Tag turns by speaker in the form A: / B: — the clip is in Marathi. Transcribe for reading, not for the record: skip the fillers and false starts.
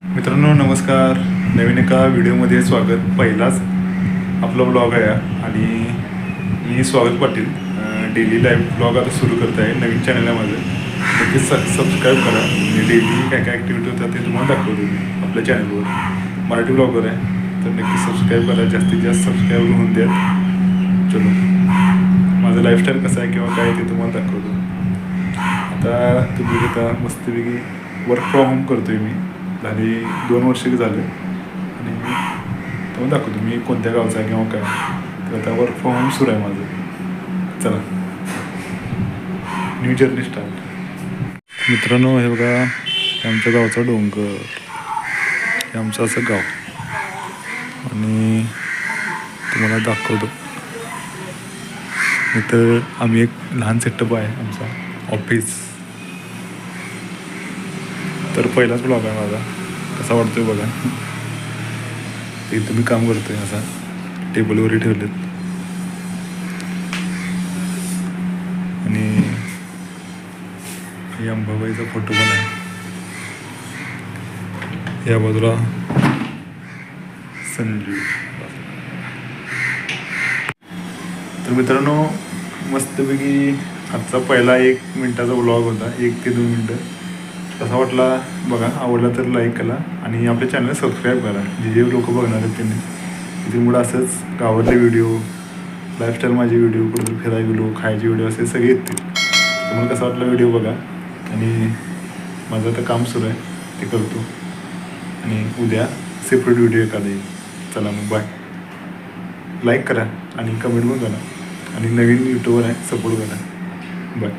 A: मित्रांनो नमस्कार. नवीन एका व्हिडिओमध्ये स्वागत. पहिलाच आपला ब्लॉग आहे आणि मी स्वागत पाटील डेली लाईव्ह ब्लॉग आता सुरू करत आहे. नवीन चॅनल आहे माझं, नक्कीच सबस्क्राईब करा. आणि डेली काय काय ॲक्टिव्हिटी होतात ते तुम्हाला दाखवतो मी आपल्या चॅनलवर. मराठी ब्लॉगर आहे तर नक्कीच सबस्क्राईब करा. जास्तीत जास्त सबस्क्राईब होऊन द्या. चलो, माझं लाईफस्टाईल कसं आहे किंवा काय ते तुम्हाला दाखवतो. आता तुम्ही आता मस्तपैकी वर्क फ्रॉम होम करतो आहे मी. झाली 2 वर्ष झाले आणि तुम्हाला दाखवतो मी कोणत्या गावचा आहे किंवा काय. तर आता वर्क फ्रॉम होम सुरू आहे माझं. चला, न्यू जर्नी स्टार्ट. मित्रांनो हे बघा, हे आमच्या गावचा डोंगर, हे आमचं असं गाव आणि तुम्हाला दाखवतो. तर आम्ही एक लहान सेटअप आहे आमचा ऑफिस. तर पहिलाच ब्लॉग आहे माझा, कसा वाटतोय बघा. इथं मी काम करतोय, असा टेबलवरही ठेवलेत आणि हे अंबाबाईचा फोटो पण आहे. या बाजूला संजू. तर मित्रांनो मस्तपैकी आजचा पहिला 1 मिनटाचा ब्लॉग होता, 1 ते 2 मिनटं. कसा वाटला बघा. आवडला तर लाईक करा आणि आपल्या चॅनलला सबस्क्राईब करा. जे लोक बघणार आहेत त्यांनी. तिथून असंच गावातले व्हिडिओ, लाईफस्टाईल माझे व्हिडिओ, कुठं फिरायचे व्हिडिओ, खायचे व्हिडिओ असे सगळे येतील. तुम्हाला कसा वाटला व्हिडिओ बघा. आणि माझं आता काम सुरू आहे ते करतो आणि उद्या सेपरेट व्हिडिओ एखादा येईल. चला मग बाय. लाईक करा आणि कमेंट पण करा आणि नवीन यूट्यूबर आहे सपोर्ट करा. बाय.